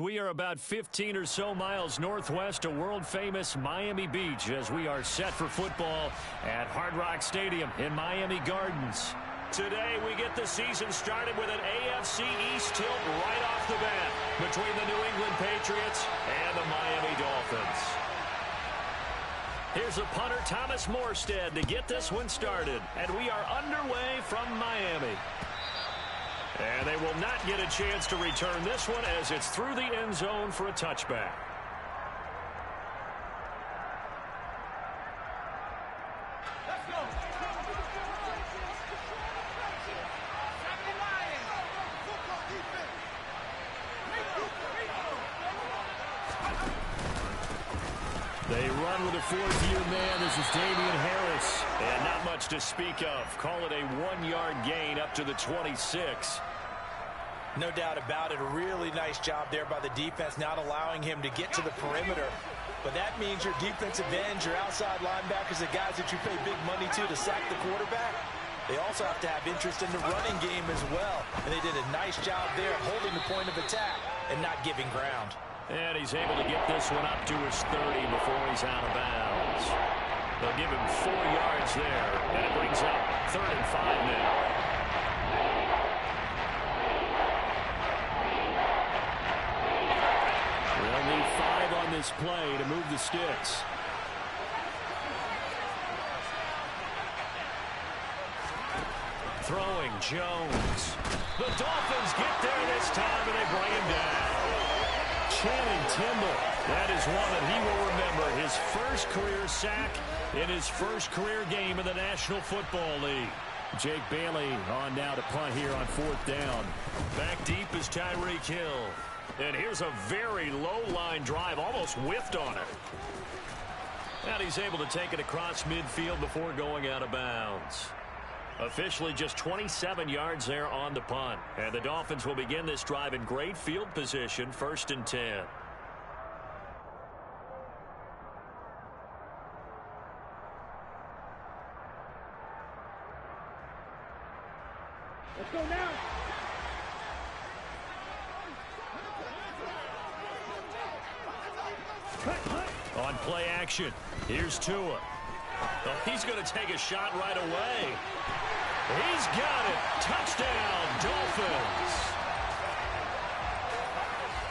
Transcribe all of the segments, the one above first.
We are about 15 or so miles northwest of world-famous Miami Beach as we are set for football at Hard Rock Stadium in Miami Gardens. Today, we get the season started with an AFC East tilt right off the bat between the New England Patriots and the Miami Dolphins. Here's a punter, Thomas Morstead, to get this one started. And we are underway from Miami. And they will not get a chance to return this one as it's through the end zone for a touchback. They run with a fourth-year man. This is Damian Harris. And not much to speak of. Call it a 1-yard gain up to the 26. No doubt about it. A really nice job there by the defense, not allowing him to get to the perimeter. But that means your defensive ends, your outside linebackers, the guys that you pay big money to sack the quarterback, they also have to have interest in the running game as well. And they did a nice job there holding the point of attack and not giving ground. And he's able to get this one up to his 30 before he's out of bounds. They'll give him 4 yards there, and it brings up 3rd and 5 now. They'll need 5 on this play to move the sticks. Throwing Jones. The Dolphins get there this time, and they bring him down. Channing Tindall, that is one that he will remember. His first career sack in his first career game in the National Football League. Jake Bailey on now to punt here on 4th down. Back deep is Tyreek Hill. And here's a very low-line drive, almost whiffed on it. And he's able to take it across midfield before going out of bounds. Officially just 27 yards there on the punt. And the Dolphins will begin this drive in great field position, 1st and 10. Let's go now. On play action, here's Tua. Oh, he's going to take a shot right away. He's got it. Touchdown, Dolphins.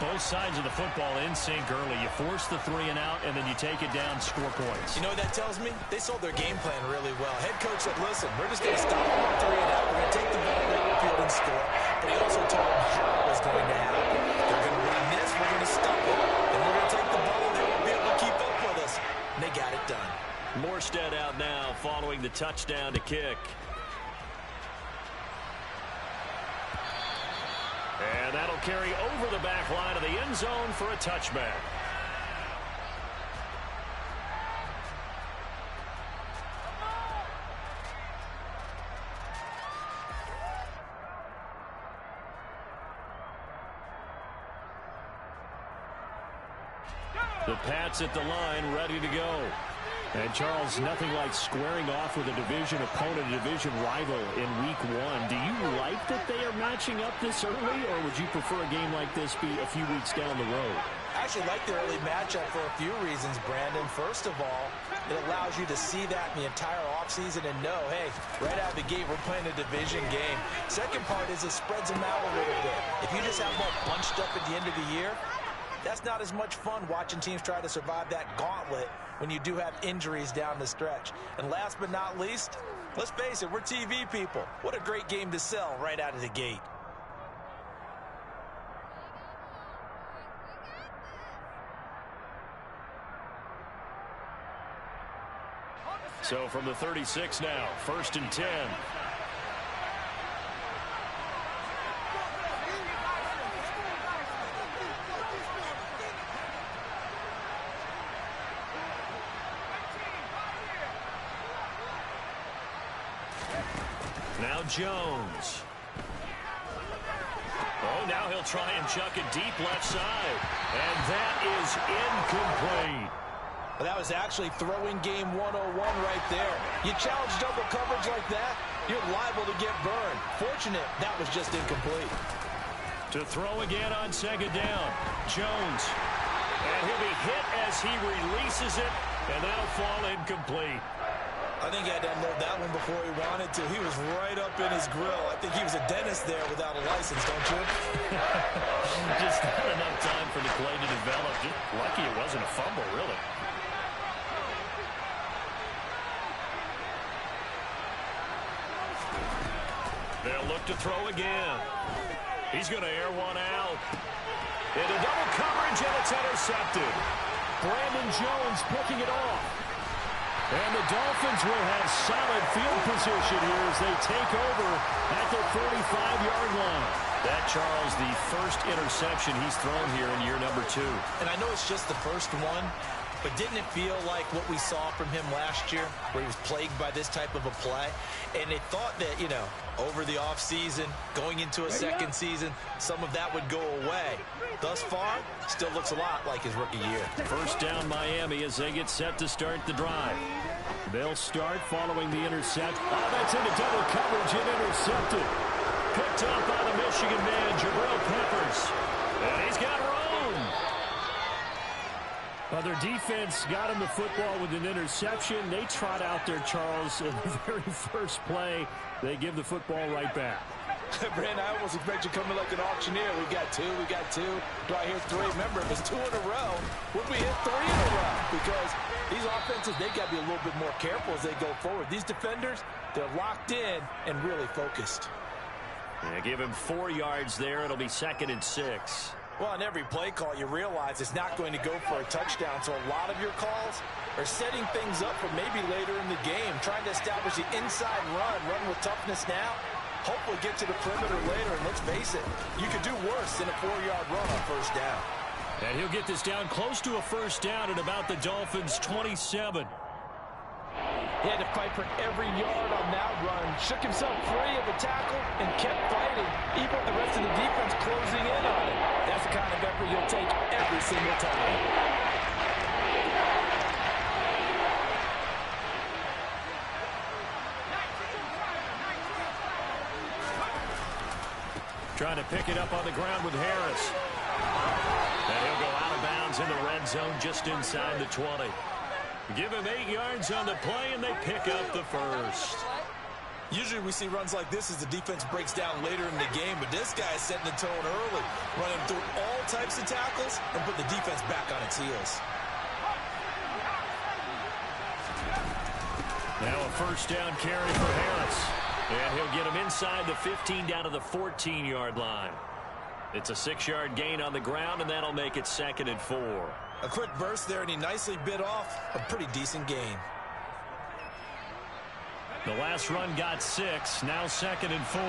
Both sides of the football in sync early. You force the 3 and out, and then you take it down, score points. You know what that tells me? They sold their game plan really well. Head coach said, listen, we're just going to stop them on 3 and out. We're going to take the ball down the field and score. But he also told them how it was going to happen. They're going to run this. We're going to stop it. And we're going to take the ball. They won't be able to keep up with us. And they got it done. Morstead out now following the touchdown to kick. And that'll carry over the back line of the end zone for a touchback. The Pats at the line, ready to go. And, Charles, nothing like squaring off with a division opponent, a division rival in Week 1. Do you like that they are matching up this early, or would you prefer a game like this be a few weeks down the road? I actually like the early matchup for a few reasons, Brandon. First of all, it allows you to see that in the entire offseason and know, hey, right out of the gate, we're playing a division game. Second part is it spreads them out a little bit. If you just have them all bunched up at the end of the year, that's not as much fun watching teams try to survive that gauntlet when you do have injuries down the stretch. And last but not least, let's face it, we're TV people. What a great game to sell right out of the gate. So from the 36 now, 1st and 10. Now Jones. Oh, now he'll try and chuck it deep left side. And that is incomplete. Well, that was actually throwing game 101 right there. You challenge double coverage like that, you're liable to get burned. Fortunate that was just incomplete. To throw again on second down. Jones. And he'll be hit as he releases it, and that'll fall incomplete. I think he had to unload that one before he wanted to. He was right up in his grill. I think he was a dentist there without a license, don't you? Just not enough time for the play to develop. Just lucky it wasn't a fumble, really. They'll look to throw again. He's going to air one out. Into double coverage, and it's intercepted. Brandon Jones picking it off. And the Dolphins will have solid field position here as they take over at the 45-yard line. That, Charles, the first interception he's thrown here in year number 2. And I know it's just the first one, but didn't it feel like what we saw from him last year, where he was plagued by this type of a play? And they thought that, you know, over the offseason, going into a second season, some of that would go away. Thus far, still looks a lot like his rookie year. First down Miami as they get set to start the drive. They'll start following the intercept. Oh, that's into double coverage and intercepted. Picked up by the Michigan man, Jabril Peppers. And he's got room. Well, their defense got him the football with an interception. They trot out there, Charles, in the very first play. They give the football right back. Brandon, I almost expect you coming like an auctioneer. We got two. Do I hear three? Remember, if it's 2 in a row, would we hit 3 in a row? Because these offenses, they got to be a little bit more careful as they go forward. These defenders, they're locked in and really focused. Yeah, give him 4 yards there. It'll be 2nd and 6. Well, on every play call, you realize it's not going to go for a touchdown. So a lot of your calls are setting things up for maybe later in the game, trying to establish the inside run with toughness now. Hopefully get to the perimeter later, and let's face it, you could do worse than a 4-yard run on first down. And he'll get this down close to a first down at about the Dolphins' 27. He had to fight for every yard on that run. Shook himself free of the tackle and kept fighting, even with the rest of the defense closing in on him. That's the kind of effort you'll take every single time. Trying to pick it up on the ground with Harris. And he'll go out of bounds in the red zone just inside the 20. Give him 8 yards on the play, and they pick up the first. Usually we see runs like this as the defense breaks down later in the game, but this guy is setting the tone early, running through all types of tackles and put the defense back on its heels. Now a first down carry for Harris. And he'll get him inside the 15 down to the 14-yard line. It's a 6-yard gain on the ground, and that'll make it 2nd and 4. A quick burst there, and he nicely bit off a pretty decent gain. The last run got 6, now 2nd and 4.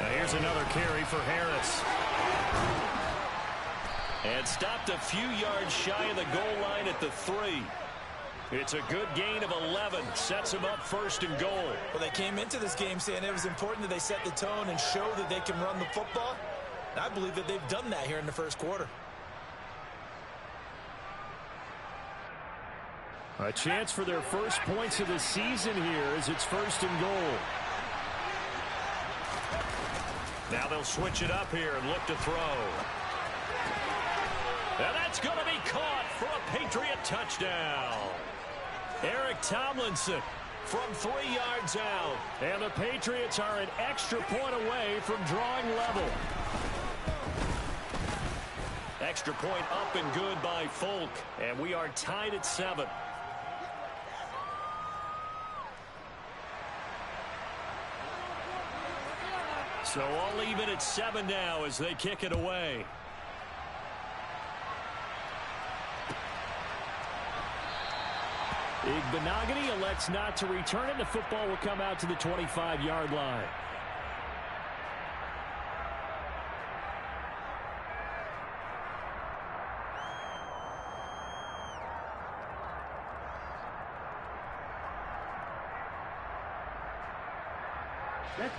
Now here's another carry for Harris. And stopped a few yards shy of the goal line at the 3. It's a good gain of 11. Sets him up 1st and goal. Well, they came into this game saying it was important that they set the tone and show that they can run the football. And I believe that they've done that here in the first quarter. A chance for their first points of the season here as it's 1st and goal. Now they'll switch it up here and look to throw. And that's going to be caught for a Patriot touchdown. Eric Tomlinson from 3 yards out. And the Patriots are an extra point away from drawing level. Extra point up and good by Folk. And we are tied at 7. So all even at 7 now as they kick it away. Igbenogany elects not to return it. The football will come out to the 25-yard line.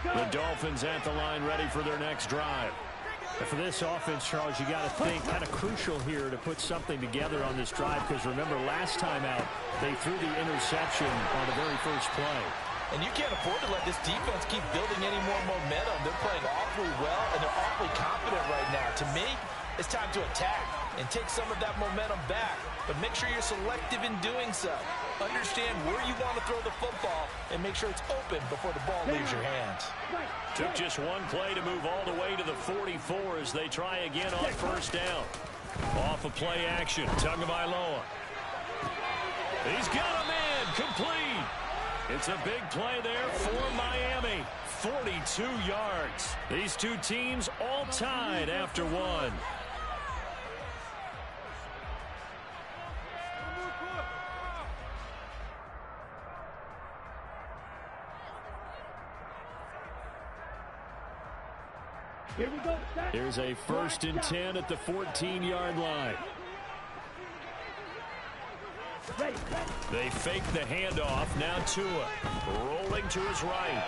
The Dolphins at the line ready for their next drive. And for this offense, Charles, you got to think kind of crucial here to put something together on this drive because remember last time out they threw the interception on the very first play. And you can't afford to let this defense keep building any more momentum. They're playing awfully well, and they're awfully confident right now. To me, it's time to attack and take some of that momentum back. But make sure you're selective in doing so. Understand where you want to throw the football and make sure it's open before the ball leaves your hands. Took just one play to move all the way to the 44 as they try again on first down. Off of play action, Tagovailoa. He's got a man, complete. It's a big play there for Miami. 42 yards. These two teams all tied after one. Here we go. Here's a 1st and 10 at the 14-yard line. They fake the handoff. Now Tua rolling to his right.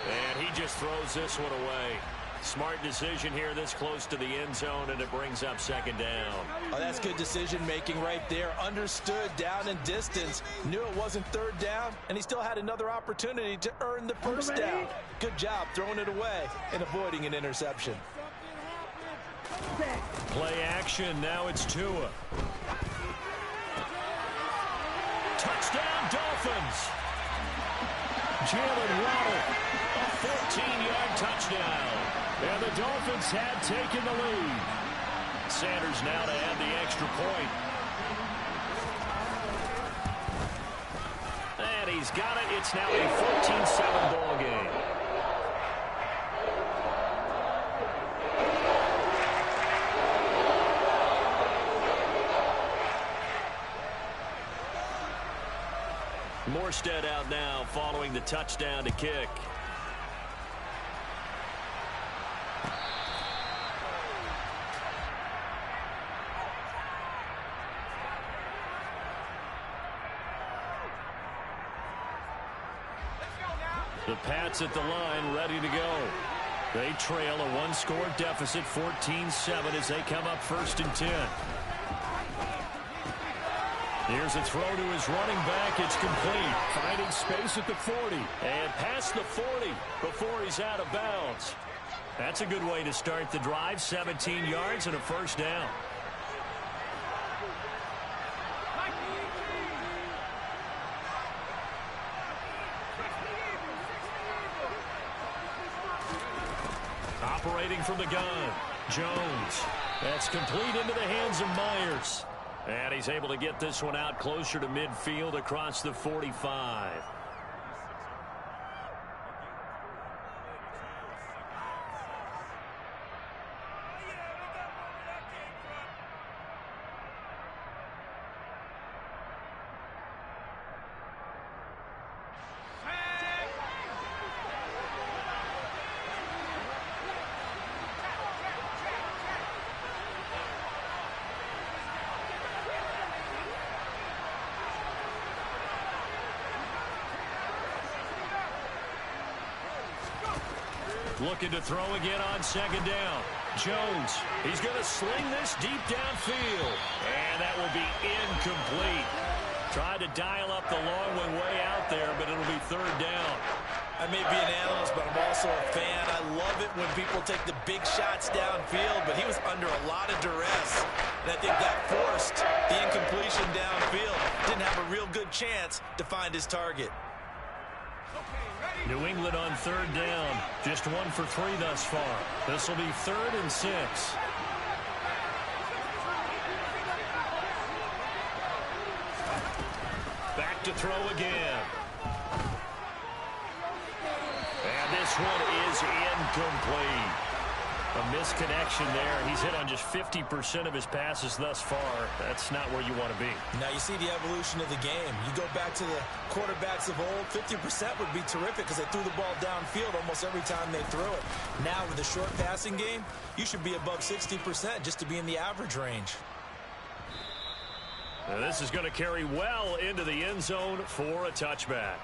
And he just throws this one away. Smart decision here this close to the end zone, and it brings up 2nd down. Oh, that's good decision-making right there. Understood down and distance. Knew it wasn't 3rd down, and he still had another opportunity to earn the 1st down. Good job throwing it away and avoiding an interception. Play action. Now it's Tua. Touchdown, Dolphins. Jalen Waddle, a 14-yard touchdown. And the Dolphins had taken the lead. Sanders now to add the extra point. And he's got it. It's now a 14-7 ball game. Morstead out now following the touchdown to kick. The Pats at the line ready to go. They trail a one-score deficit, 14-7, as they come up 1st and 10. Here's a throw to his running back. It's complete. Finding space at the 40. And past the 40 before he's out of bounds. That's a good way to start the drive. 17 yards and a 1st down. Operating from the gun, Jones. That's complete into the hands of Myers. And he's able to get this one out closer to midfield across the 45. Looking to throw again on 2nd down. Jones, he's going to sling this deep downfield. And that will be incomplete. Tried to dial up the long one way out there, but it'll be 3rd down. I may be an analyst, but I'm also a fan. I love it when people take the big shots downfield, but he was under a lot of duress. And I think that forced the incompletion downfield. Didn't have a real good chance to find his target. New England on 3rd down. Just 1 for 3 thus far. This will be 3rd and 6. Back to throw again. And this one is incomplete. A misconnection there. He's hit on just 50% of his passes thus far. That's not where you want to be. Now you see the evolution of the game. You go back to the quarterbacks of old, 50% would be terrific because they threw the ball downfield almost every time they threw it. Now with the short passing game, you should be above 60% just to be in the average range. Now this is going to carry well into the end zone for a touchback.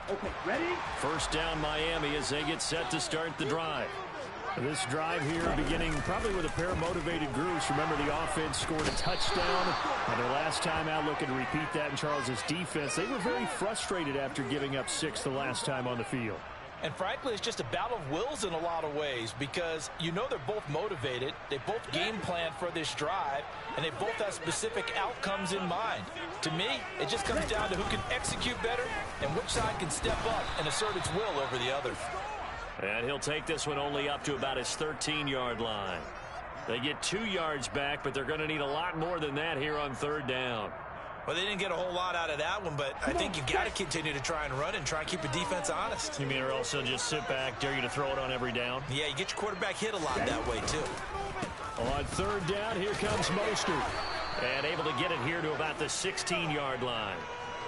Okay, ready? First down Miami as they get set to start the drive. This drive here beginning probably with a pair of motivated groups. Remember, the offense scored a touchdown. Their last time out, looking to repeat that in Charles' defense. They were very frustrated after giving up 6 the last time on the field. And frankly, it's just a battle of wills in a lot of ways because you know they're both motivated. They both game plan for this drive, and they both have specific outcomes in mind. To me, it just comes down to who can execute better and which side can step up and assert its will over the other. And he'll take this one only up to about his 13-yard line. They get 2 yards back, but they're going to need a lot more than that here on third down. Well, they didn't get a whole lot out of that one, but I think you've got to continue to try and run and try and keep the defense honest. You mean or also just sit back, dare you to throw it on every down? Yeah, you get your quarterback hit a lot that way, too. On third down, here comes Mostert. And able to get it here to about the 16-yard line.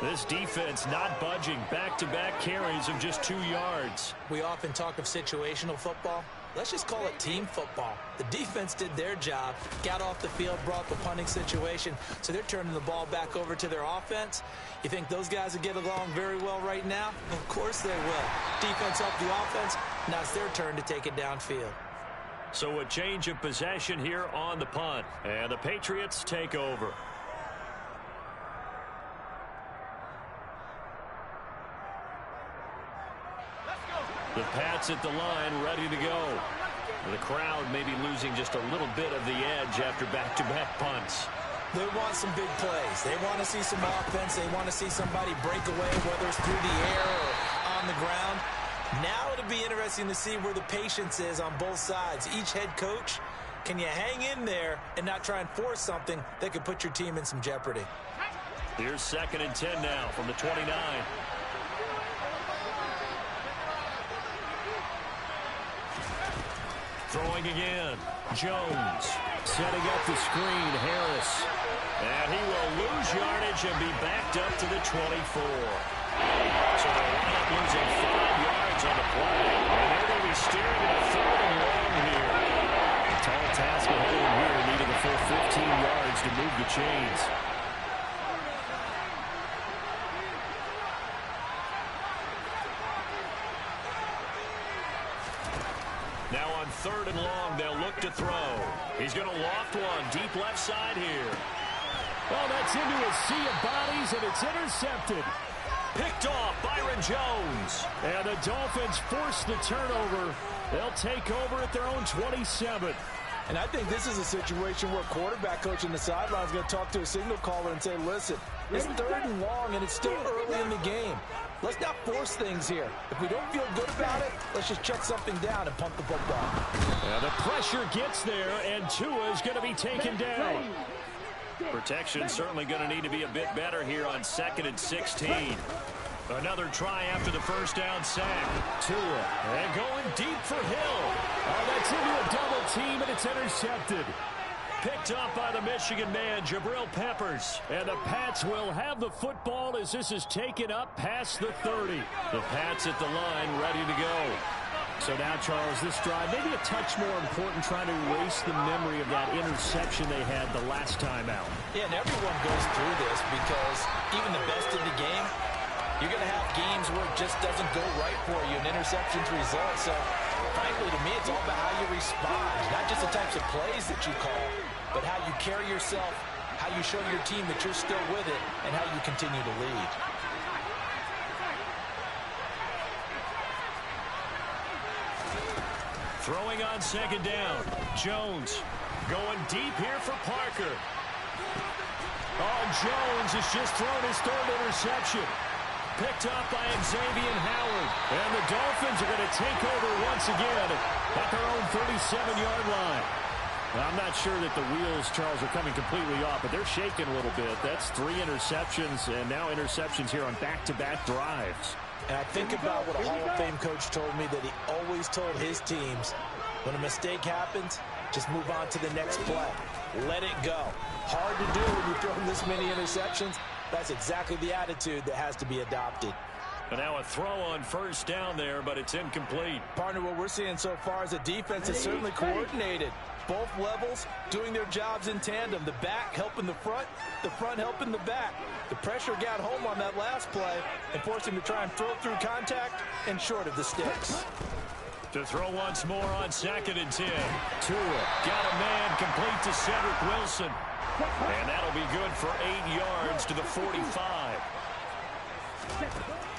This defense not budging. Back-to-back carries of just 2 yards. We often talk of situational football. Let's just call it team football. The defense did their job, got off the field, brought the punting situation, so they're turning the ball back over to their offense. You think those guys will get along very well right now? Of course they will. Defense helped the offense. Now it's their turn to take it downfield. So a change of possession here on the punt. And the Patriots take over. The Pats at the line, ready to go. The crowd may be losing just a little bit of the edge after back-to-back punts. They want some big plays. They want to see some offense. They want to see somebody break away, whether it's through the air or on the ground. Now it'll be interesting to see where the patience is on both sides. Each head coach, can you hang in there and not try and force something that could put your team in some jeopardy? Here's 2nd and 10 now from the 29. Throwing again. Jones setting up the screen. Harris. And he will lose yardage and be backed up to the 24. So they'll wind up losing 5 yards on the play. And they're going to be staring at a 3rd and long here. A tall task ahead of them here, needing a full 15 yards to move the chains. Now on 3rd and long, they'll look to throw. He's going to loft one deep left side here. Oh, that's into a sea of bodies, and it's intercepted. Picked off Byron Jones. And the Dolphins force the turnover. They'll take over at their own 27. And I think this is a situation where quarterback coach on the sideline is going to talk to a signal caller and say, listen, it's 3rd and long, and it's still early in the game. Let's not force things here. If we don't feel good about it, let's just check something down and punt the football. Yeah, the pressure gets there, and Tua is going to be taken down. Protection certainly going to need to be a bit better here on 2nd and 16. Another try after the first down sack. Tua, and going deep for Hill. Oh, that's into a double team, and it's intercepted. Picked up by the Michigan man, Jabril Peppers. And the Pats will have the football as this is taken up past the 30. The Pats at the line, ready to go. So now, Charles, this drive maybe a touch more important, trying to erase the memory of that interception they had the last time out. Yeah, and everyone goes through this because even the best in the game, you're going to have games where it just doesn't go right for you, and interceptions result. So, frankly, to me, it's all about how you respond, not just the types of plays that you call, but how you carry yourself, how you show your team that you're still with it, and how you continue to lead. Throwing on 2nd down. Jones going deep here for Parker. Oh, Jones has just thrown his 3rd interception. Picked up by Xavier Howard. And the Dolphins are going to take over once again at their own 37-yard line. I'm not sure that the wheels, Charles, are coming completely off, but they're shaking a little bit. That's 3 interceptions, and now interceptions here on back-to-back drives. And I think about what a Hall of Fame coach told me, that he always told his teams, when a mistake happens, just move on to the next play. Let it go. Hard to do when you throw this many interceptions. That's exactly the attitude that has to be adopted. And now a throw on first down there, but it's incomplete. Partner, what we're seeing so far is a defense that's certainly coordinated. Both levels doing their jobs in tandem. The back helping the front helping the back. The pressure got home on that last play and forced him to try and throw through contact and short of the sticks. To throw once more on 2nd and 10. Tua got a man complete to Cedric Wilson. And that'll be good for 8 yards to the 45.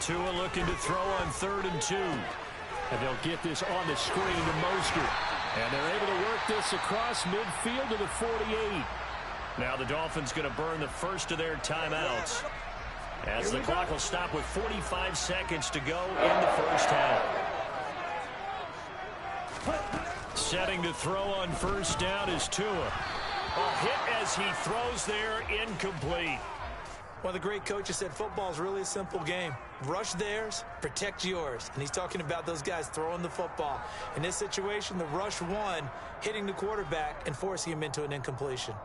Tua looking to throw on 3rd and 2. And they'll get this on the screen to Mostert. And they're able to work this across midfield to the 48. Now the Dolphins going to burn the first of their timeouts, as the clock will stop with 45 seconds to go in the first half. Setting to throw on 1st down is Tua. A hit as he throws there, incomplete. Well, the great coach has said football is really a simple game. Rush theirs, protect yours. And he's talking about those guys throwing the football. In this situation, the rush won, hitting the quarterback and forcing him into an incompletion.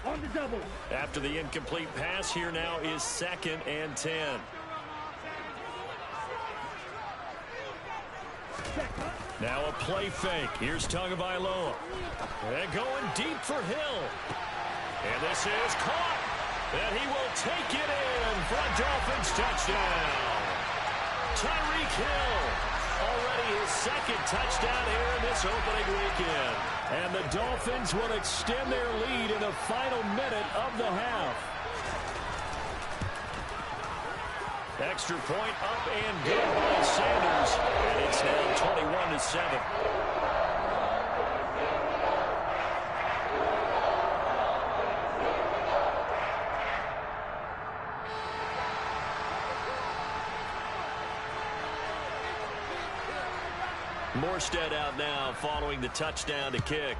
On the double. After the incomplete pass, here now is 2nd and 10. Now a play fake. Here's Tagovailoa. And going deep for Hill. And this is caught. And he will take it in for a Dolphins touchdown. Tyreek Hill. Already his 2nd touchdown here in this opening weekend. And the Dolphins will extend their lead in the final minute of the half. Extra point up and good by Sanders. And it's now 21-7. Morstead out now following the touchdown to kick.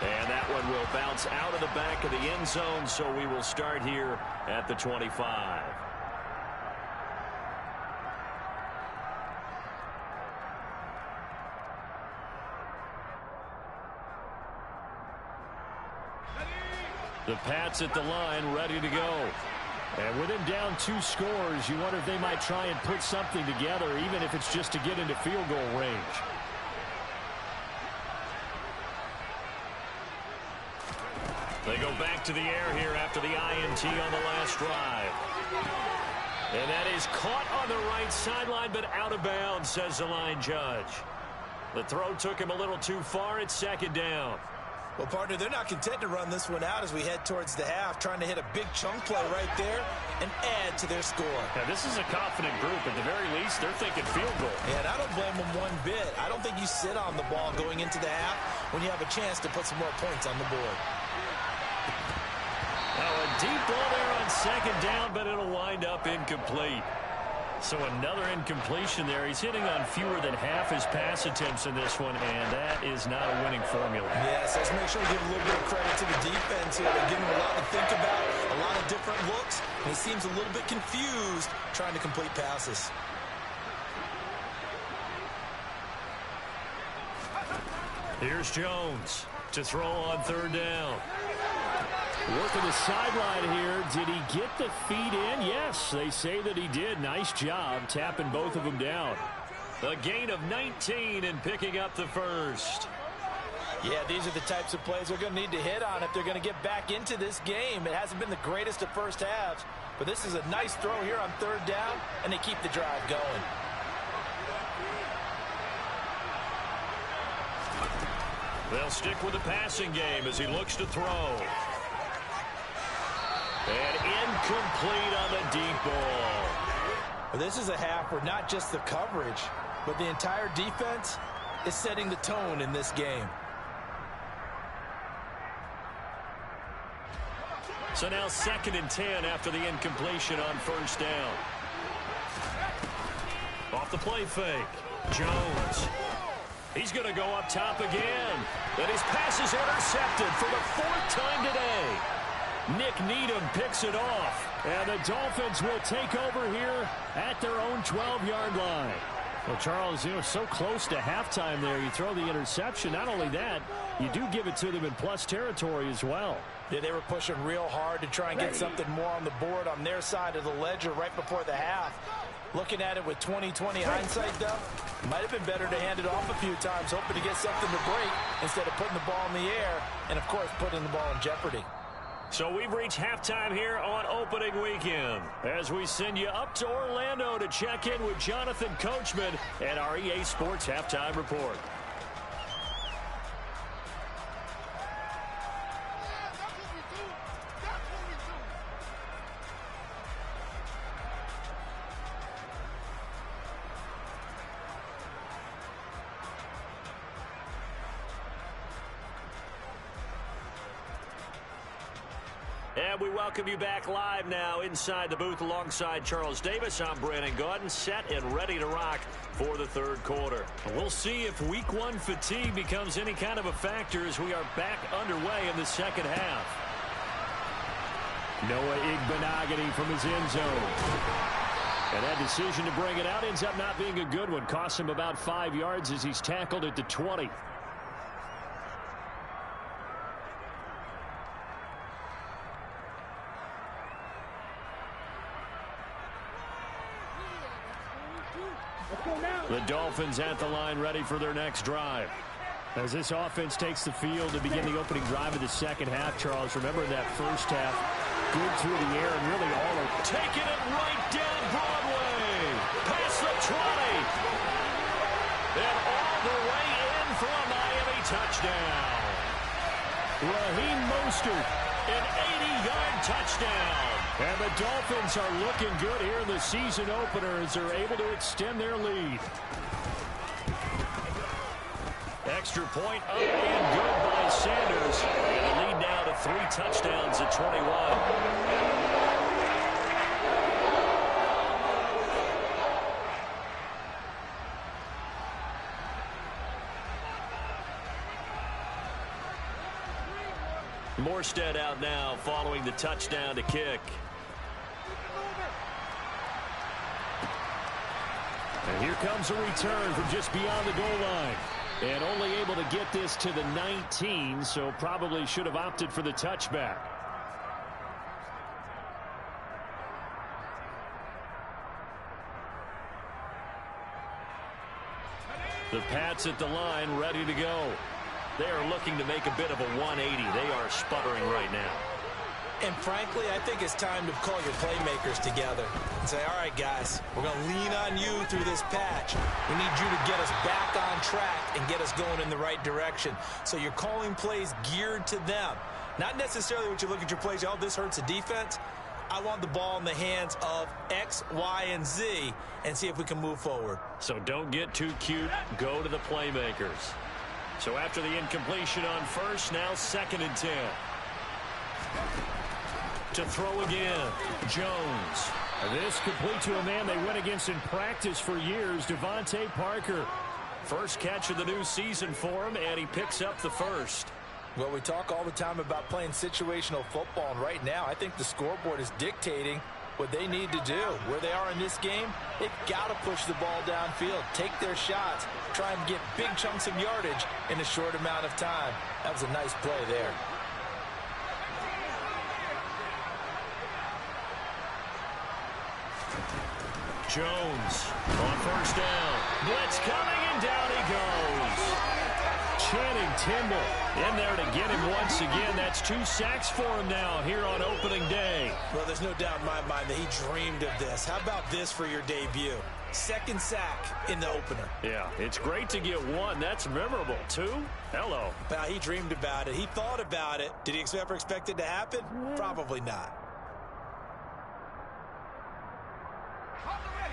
And that one will bounce out of the back of the end zone, so we will start here at the 25. The Pats at the line, ready to go. And with him down 2 scores, you wonder if they might try and put something together, even if it's just to get into field goal range. They go back to the air here after the INT on the last drive. And that is caught on the right sideline, but out of bounds, says the line judge. The throw took him a little too far. It's 2nd down. Well, partner, they're not content to run this one out as we head towards the half, trying to hit a big chunk play right there and add to their score. Now, this is a confident group. At the very least, they're thinking field goal. Yeah, and I don't blame them one bit. I don't think you sit on the ball going into the half when you have a chance to put some more points on the board. Now, a deep ball there on 2nd down, but it'll wind up incomplete. So another incompletion there. He's hitting on fewer than half his pass attempts in this one, and that is not a winning formula. Yes, let's make sure we give a little bit of credit to the defense here. They're giving him a lot to think about, a lot of different looks, and he seems a little bit confused trying to complete passes. Here's Jones to throw on 3rd down. Working the sideline here. Did he get the feet in? Yes, they say that he did. Nice job tapping both of them down. A gain of 19 and picking up the first. Yeah, these are the types of plays they're going to need to hit on if they're going to get back into this game. It hasn't been the greatest of first halves, but this is a nice throw here on 3rd down, and they keep the drive going. They'll stick with the passing game as he looks to throw. And incomplete on the deep ball. Well, this is a half where not just the coverage, but the entire defense is setting the tone in this game. So now 2nd and 10 after the incompletion on 1st down. Off the play fake. Jones. He's going to go up top again. And his pass is intercepted for the 4th time today. Nick Needham picks it off. And the Dolphins will take over here at their own 12-yard line. Well, Charles, so close to halftime there. You throw the interception. Not only that, you do give it to them in plus territory as well. Yeah, they were pushing real hard to try and get something more on the board on their side of the ledger right before the half. Looking at it with 20/20 hindsight, though, might have been better to hand it off a few times, hoping to get something to break instead of putting the ball in the air and, of course, putting the ball in jeopardy. So we've reached halftime here on opening weekend as we send you up to Orlando to check in with Jonathan Coachman and our EA Sports Halftime Report. And we welcome you back live now inside the booth alongside Charles Davis. I'm Brandon Gaudin, set and ready to rock for the third quarter. We'll see if week one fatigue becomes any kind of a factor as we are back underway in the second half. Noah Igbenogany from his end zone. And that decision to bring it out ends up not being a good one. Costs him about 5 yards as he's tackled at the 20. The Dolphins at the line ready for their next drive. As this offense takes the field to begin the opening drive of the second half, Charles, remember that first half, good through the air and really all over. Taking it right down Broadway. Past the 20. And all the way in for a Miami touchdown. Raheem Mostert, an 80-yard touchdown. And the Dolphins are looking good here in the season opener as they're able to extend their lead. Extra point up and good by Sanders. And the lead now to 3 touchdowns at 21. Morstead out now following the touchdown to kick. And here comes a return from just beyond the goal line. And only able to get this to the 19, so probably should have opted for the touchback. The Pats at the line ready to go. They are looking to make a bit of a 180. They are sputtering right now. And frankly, I think it's time to call your playmakers together and say, all right, guys, we're going to lean on you through this patch. We need you to get us back on track and get us going in the right direction. So you're calling plays geared to them. Not necessarily when you look at your plays, oh, this hurts the defense. I want the ball in the hands of X, Y, and Z and see if we can move forward. So don't get too cute. Go to the playmakers. So after the incompletion on first, now 2nd and 10. To throw again, Jones. This complete to a man they went against in practice for years, Devontae Parker. First catch of the new season for him, and he picks up the first. Well, we talk all the time about playing situational football, and right now I think the scoreboard is dictating what they need to do. Where they are in this game, they've got to push the ball downfield, take their shots, try and get big chunks of yardage in a short amount of time. That was a nice play there. Jones on first down. Blitz coming, and down he goes. Channing Tindall in there to get him once again. That's 2 sacks for him now here on opening day. Well, there's no doubt in my mind that he dreamed of this. How about this for your debut? 2nd sack in the opener. Yeah, it's great to get 1. That's memorable. 2? Hello. Well, he dreamed about it. He thought about it. Did he ever expect it to happen? Probably not.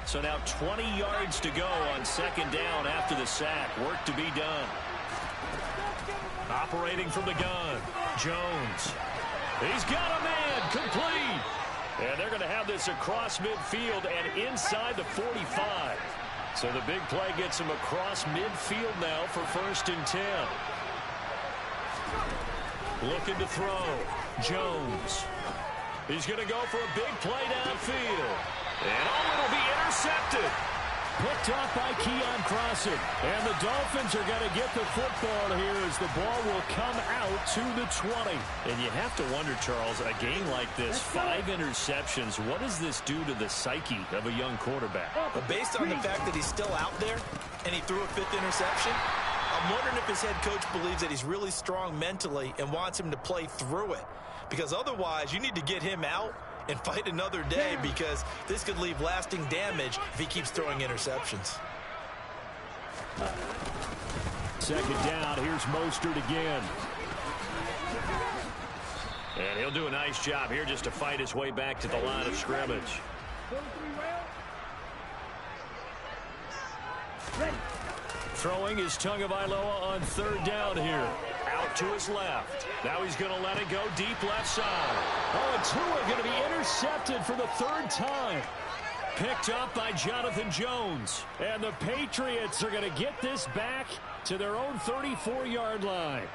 So now 20 yards to go on 2nd down after the sack. Work to be done. Operating from the gun, Jones. He's got a man, complete. And they're going to have this across midfield and inside the 45. So the big play gets him across midfield now for 1st and 10. Looking to throw, Jones. He's going to go for a big play downfield. And it'll be intercepted. Picked off by Keon Crossen. And the Dolphins are going to get the football here as the ball will come out to the 20. And you have to wonder, Charles, a game like this, 5 interceptions, what does this do to the psyche of a young quarterback? But based on the fact that he's still out there and he threw a 5th interception, I'm wondering if his head coach believes that he's really strong mentally and wants him to play through it. Because otherwise, you need to get him out and fight another day, because this could leave lasting damage if he keeps throwing interceptions. Second down, here's Mostert again. And he'll do a nice job here just to fight his way back to the line of scrimmage. Throwing is Tagovailoa on 3rd down here. Out to his left. Now he's going to let it go deep left side. Oh, and Tua going to be intercepted for the 3rd time. Picked up by Jonathan Jones. And the Patriots are going to get this back to their own 34-yard line.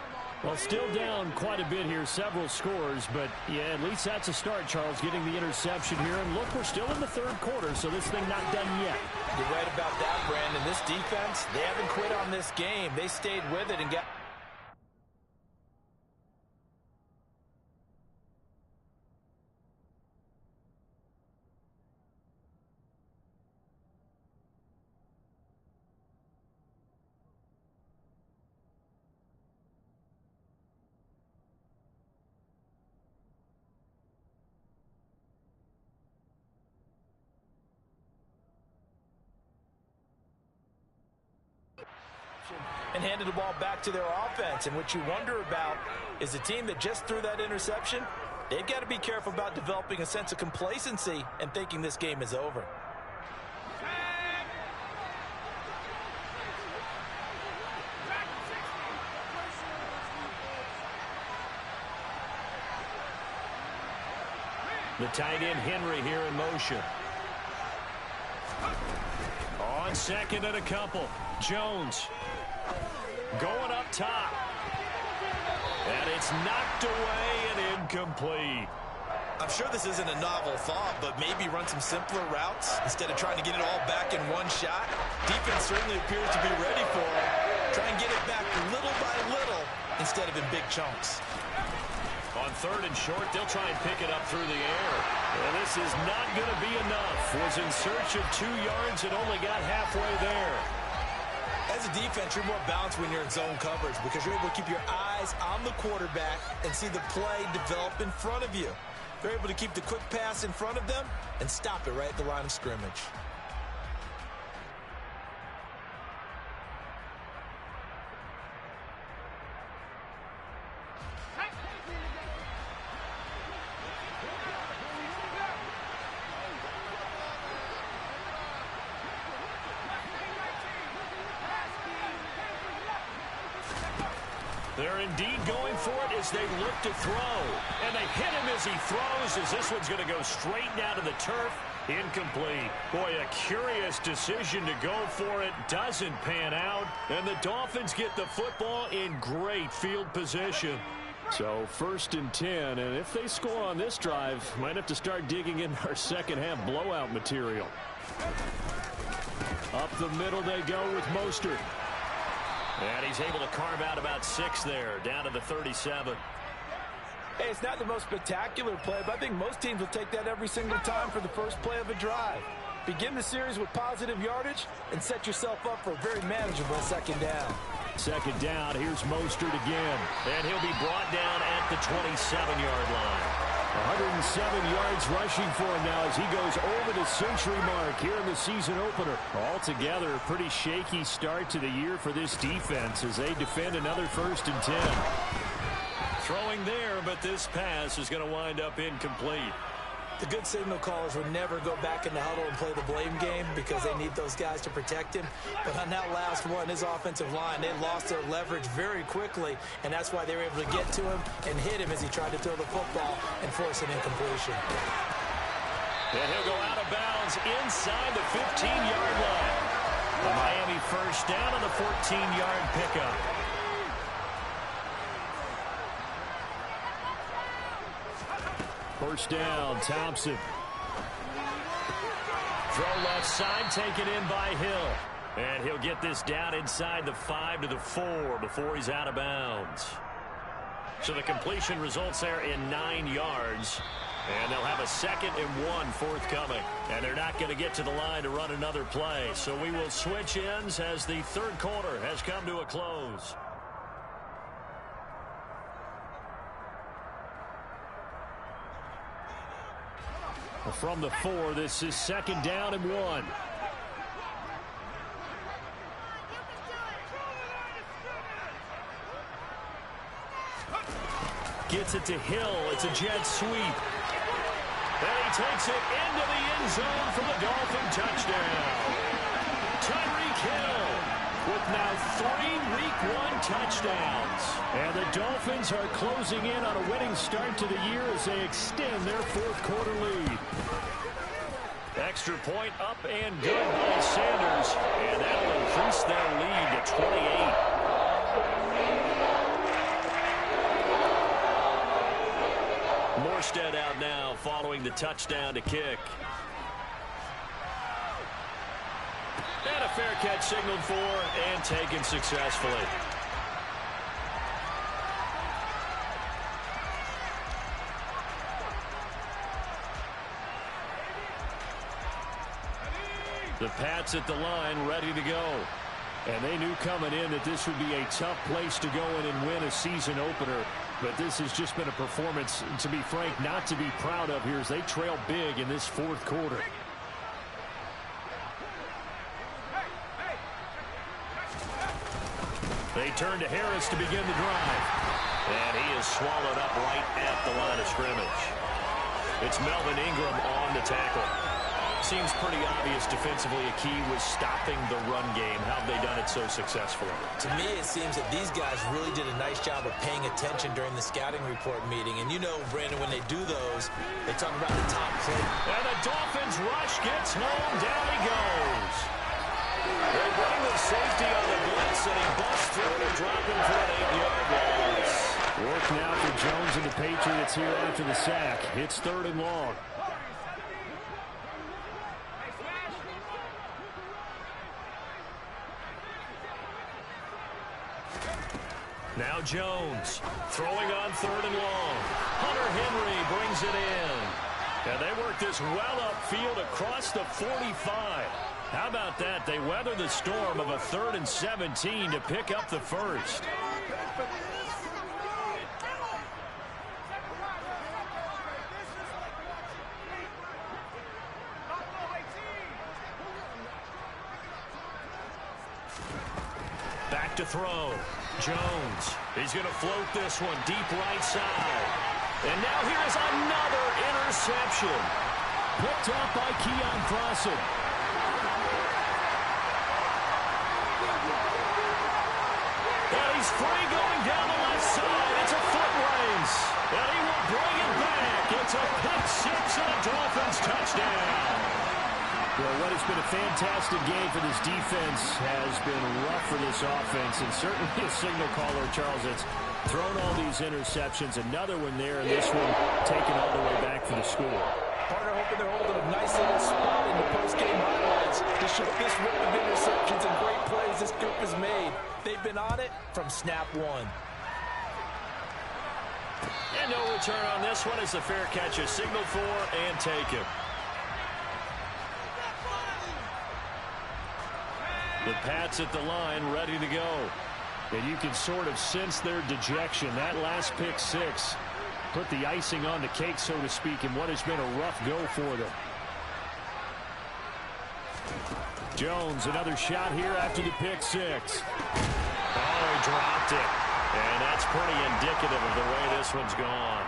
Well, still down quite a bit here, several scores, but yeah, at least that's a start, Charles, getting the interception here. And look, we're still in the 3rd quarter, so this thing not done yet. You're right about that, Brandon. This defense, they haven't quit on this game. They stayed with it and got... and handed the ball back to their offense. And what you wonder about is the team that just threw that interception, they've got to be careful about developing a sense of complacency and thinking this game is over. The tight end Henry here in motion. On 2nd and a couple. Jones going up top. And it's knocked away and incomplete. I'm sure this isn't a novel thought, but maybe run some simpler routes instead of trying to get it all back in one shot. Defense certainly appears to be ready for it. Try and get it back little by little instead of in big chunks. On 3rd and short, they'll try and pick it up through the air. And this is not going to be enough. Was in search of 2 yards and only got halfway there. As a defense, you're more balanced when you're in zone coverage because you're able to keep your eyes on the quarterback and see the play develop in front of you. They're able to keep the quick pass in front of them and stop it right at the line of scrimmage. They're indeed going for it as they look to throw. And they hit him as he throws, as this one's going to go straight down to the turf. Incomplete. Boy, a curious decision to go for it. Doesn't pan out. And the Dolphins get the football in great field position. So 1st and 10. And if they score on this drive, might have to start digging in our second-half blowout material. Up the middle they go with Mostert. And he's able to carve out about 6 there, down to the 37. Hey, it's not the most spectacular play, but I think most teams will take that every single time for the first play of a drive. Begin the series with positive yardage and set yourself up for a very manageable 2nd down. 2nd down, here's Mostert again. And he'll be brought down at the 27-yard line. 107 yards rushing for him now as he goes over the century mark here in the season opener. Altogether, a pretty shaky start to the year for this defense as they defend another 1st and 10. Throwing there, but this pass is going to wind up incomplete. The good signal callers would never go back in the huddle and play the blame game because they need those guys to protect him. But on that last one, his offensive line, they lost their leverage very quickly, and that's why they were able to get to him and hit him as he tried to throw the football and force an incompletion. And he'll go out of bounds inside the 15-yard line. The Miami 1st down on the 14-yard pickup. First down, Thompson. throw left side, taken in by Hill. And he'll get this down inside the 5 to the 4 before he's out of bounds. So the completion results there in 9 yards. And they'll have a 2nd and 1 forthcoming. And they're not going to get to the line to run another play. So we will switch ends as the third quarter has come to a close. From the 4, this is 2nd down and 1. Gets it to Hill. It's a jet sweep. And he takes it into the end zone for the Dolphin touchdown. Tyreek Hill with now 3 Week 1 touchdowns. And the Dolphins are closing in on a winning start to the year as they extend their 4th quarter lead. Extra point up and good by Sanders. And that'll increase their lead to 28. Morstead out now following the touchdown to kick. And a fair catch signaled for and taken successfully. The Pats at the line ready to go. And they knew coming in that this would be a tough place to go in and win a season opener. But this has just been a performance, to be frank, not to be proud of here as they trail big in this 4th quarter. They turn to Harris to begin the drive. And he is swallowed up right at the line of scrimmage. It's Melvin Ingram on the tackle. Seems pretty obvious defensively a key was stopping the run game. How have they done it so successfully? To me, it seems that these guys really did a nice job of paying attention during the scouting report meeting. And you know, Brandon, when they do those, they talk about the top play. And the Dolphins rush gets home. Down he goes. They bring the safety on the blitz, and he busts through to drop him for an 8-yard loss. Work now for Jones and the Patriots here after the sack. It's 3rd and long. Now Jones throwing on 3rd and long. Hunter Henry brings it in. And they work this well upfield across the 45. How about that? They weather the storm of a 3rd and 17 to pick up the 1st. Back to throw. Jones. He's going to float this one deep right side. And now here's another interception. Picked up by Keon Crossen. And he's free going down the left side. It's a foot race. And he will bring it back. It's a pick 6 and a Dolphins touchdown. Well, what has been a fantastic game for this defense has been rough for this offense, and certainly a signal caller, Charles, that's thrown all these interceptions. Another one there, and this one taken all the way back for the score. Partner hoping they're holding a nice little spot in the post-game highlights to show this rip of interceptions and great plays this group has made. They've been on it from snap 1. And no return on this one as the fair catch is signaled for and taken. The Pats at the line ready to go. And you can sort of sense their dejection. That last pick 6 put the icing on the cake, so to speak, in what has been a rough go for them. Jones, another shot here after the pick 6. Oh, he dropped it. And that's pretty indicative of the way this one's gone.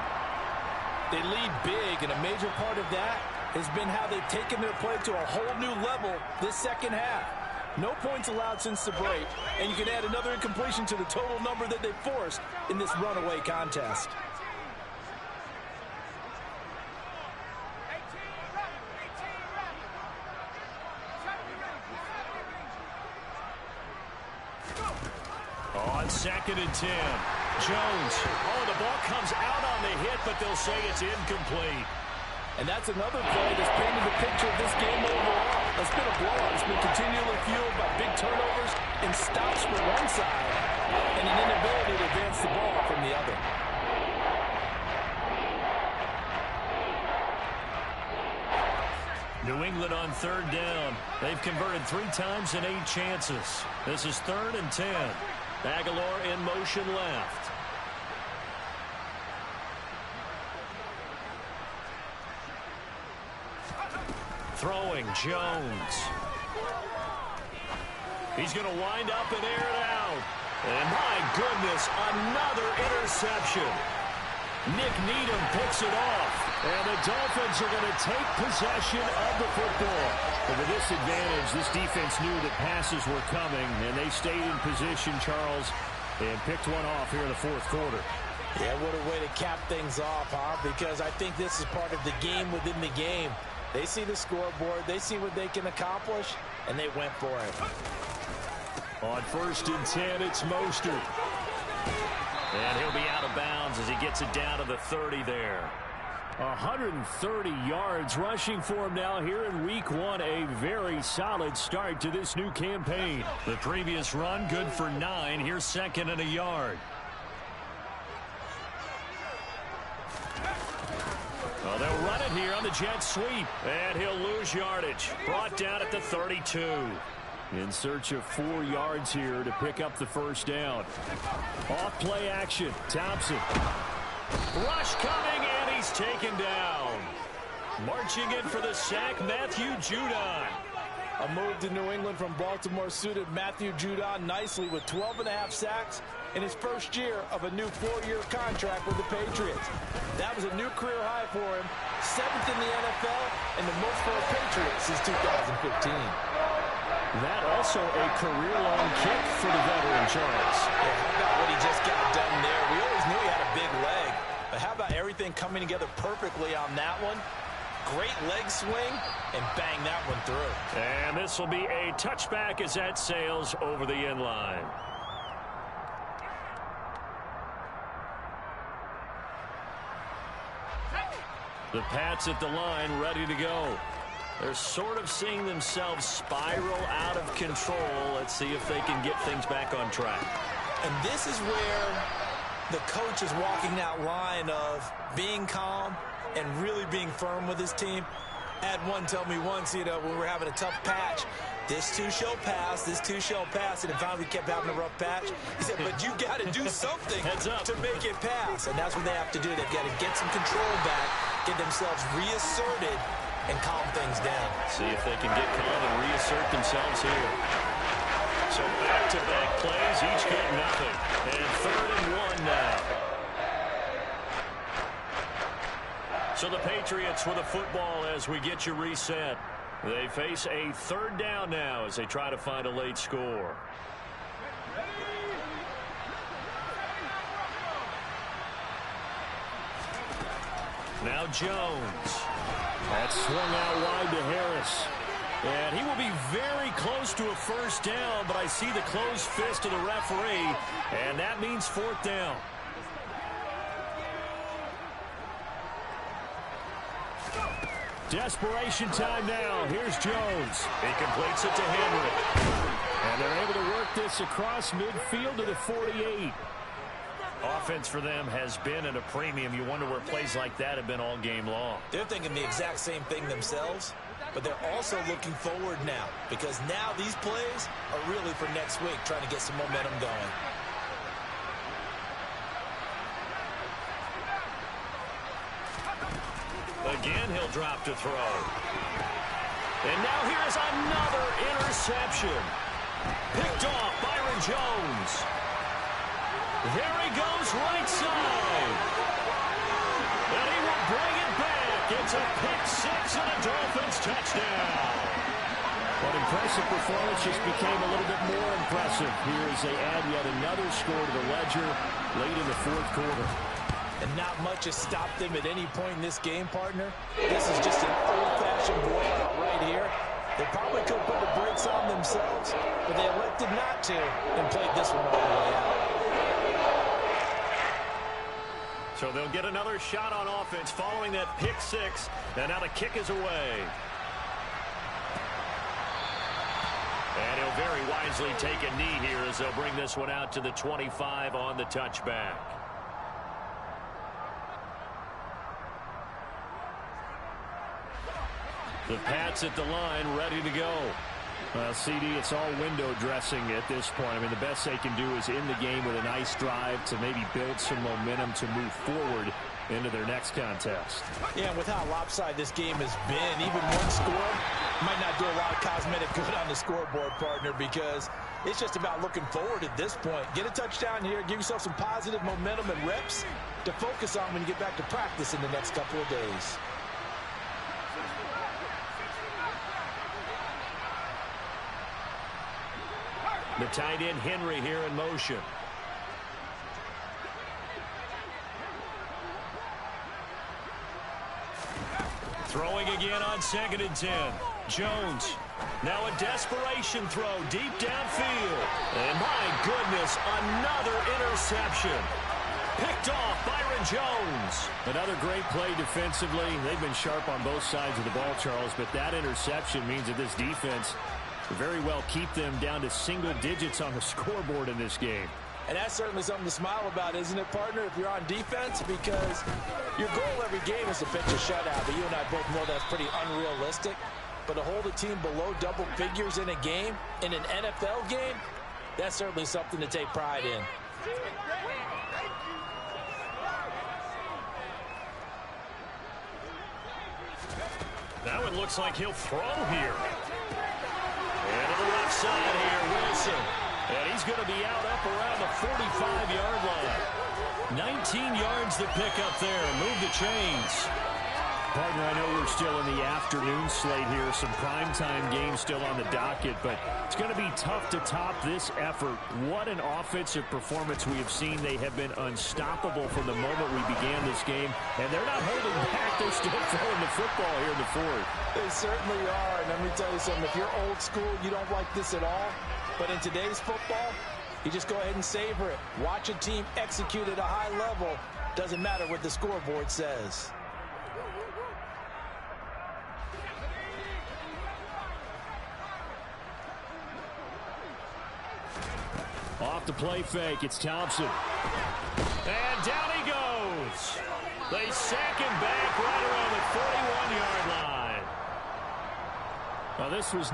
They lead big, and a major part of that has been how they've taken their play to a whole new level this second half. No points allowed since the break, and you can add another incompletion to the total number that they forced in this runaway contest. On 2nd and 10, Jones. Oh, the ball comes out on the hit, but they'll say it's incomplete. And that's another play that's painted the picture of this game overall. between stops from one side and an inability to advance the ball from the other. New England on third down. They've converted 3 times in 8 chances. This is 3rd and 10. Aguilar in motion left. Throwing Jones. He's going to wind up and air it out. And my goodness, another interception. Nick Needham picks it off. And the Dolphins are going to take possession of the football. But with this advantage, this defense knew that passes were coming, and they stayed in position, Charles, and picked one off here in the 4th quarter. Yeah, what a way to cap things off, huh? Because I think this is part of the game within the game. They see the scoreboard, they see what they can accomplish, and they went for it. On 1st and 10, it's Mostert. And he'll be out of bounds as he gets it down to the 30 there. 130 yards rushing for him now here in week 1. A very solid start to this new campaign. The previous run good for 9. Here's 2nd and a yard. Well, they'll run it here on the jet sweep. And he'll lose yardage. Brought down at the 32. In search of 4 yards here to pick up the 1st down. Off play action. Thompson. Rush coming, and he's taken down. Marching in for the sack, Matthew Judon. A move to New England from Baltimore suited Matthew Judon nicely with 12.5 sacks in his first year of a new 4-year contract with the Patriots. That was a new career high for him, 7th in the NFL, and the most for a Patriot since 2015. That also a career-long kick for the veteran, Charles. Yeah, how about what he just got done there? We always knew he had a big leg, but how about everything coming together perfectly on that one? Great leg swing, and bang that one through. And this will be a touchback as that sails over the end line. The Pats at the line, ready to go. They're sort of seeing themselves spiral out of control. Let's see if they can get things back on track. And this is where the coach is walking that line of being calm and really being firm with his team. Had one tell me once, when we were having a tough patch, this too shall pass, this too shall pass, and finally kept having a rough patch. He said, but you got to do something to make it pass. And that's what they have to do. They've got to get some control back, get themselves reasserted, and calm things down. See if they can get calm and reassert themselves here. So back-to-back plays, each get nothing. And 3rd and 1 now. So the Patriots with a football as we get you reset. They face a 3rd down now as they try to find a late score. Now Jones. That swung out wide to Harris. And he will be very close to a 1st down, but I see the closed fist of the referee, and that means 4th down. Desperation time now. Here's Jones. He completes it to Henry. And they're able to work this across midfield to the 48. Offense for them has been at a premium. You wonder where plays like that have been all game long. They're thinking the exact same thing themselves, but they're also looking forward now because now these plays are really for next week, trying to get some momentum going. Again, he'll drop to throw. And now here's another interception. Picked off Byron Jones. There he goes right side. And he will bring it back. It's a pick-6 and a Dolphins touchdown. But impressive performance just became a little bit more impressive here as they add yet another score to the ledger late in the 4th quarter. And not much has stopped them at any point in this game, partner. This is just an old-fashioned blowout right here. They probably could put the brakes on themselves, but they elected not to and played this one all the way out. So they'll get another shot on offense following that pick-6, and now the kick is away. And he'll very wisely take a knee here as they'll bring this one out to the 25 on the touchback. The Pats at the line, ready to go. CD, it's all window dressing at this point. I mean, the best they can do is in the game with a nice drive to maybe build some momentum to move forward into their next contest. Yeah, and with how lopsided this game has been, even one score might not do a lot of cosmetic good on the scoreboard, partner, because it's just about looking forward at this point. Get a touchdown here, give yourself some positive momentum and reps to focus on when you get back to practice in the next couple of days. The tight end Henry here in motion. Throwing again on 2nd and 10. Jones. Now a desperation throw deep downfield. And my goodness, another interception. Picked off Byron Jones. Another great play defensively. They've been sharp on both sides of the ball, Charles, but that interception means that this defense very well keep them down to single digits on the scoreboard in this game. And that's certainly something to smile about, isn't it, partner, if you're on defense? Because your goal every game is to pitch a shutout, but you and I both know that's pretty unrealistic. But to hold a team below double figures in a game, in an NFL game, that's certainly something to take pride in. Now it looks like he'll throw here. And to the left side here, Wilson. And he's going to be out up around the 45-yard line. 19 yards to pick up there. Move the chains. Partner, I know we're still in the afternoon slate here. Some primetime games still on the docket, but it's going to be tough to top this effort. What an offensive performance we have seen. They have been unstoppable from the moment we began this game, and they're not holding back. They're still throwing the football here in the fourth. They certainly are, and let me tell you something. If you're old school, you don't like this at all. But in today's football, you just go ahead and savor it. Watch a team execute at a high level. Doesn't matter what the scoreboard says. Off the play fake, it's Thompson. And down he goes. They sack him back right around the 41-yard line. Well, this was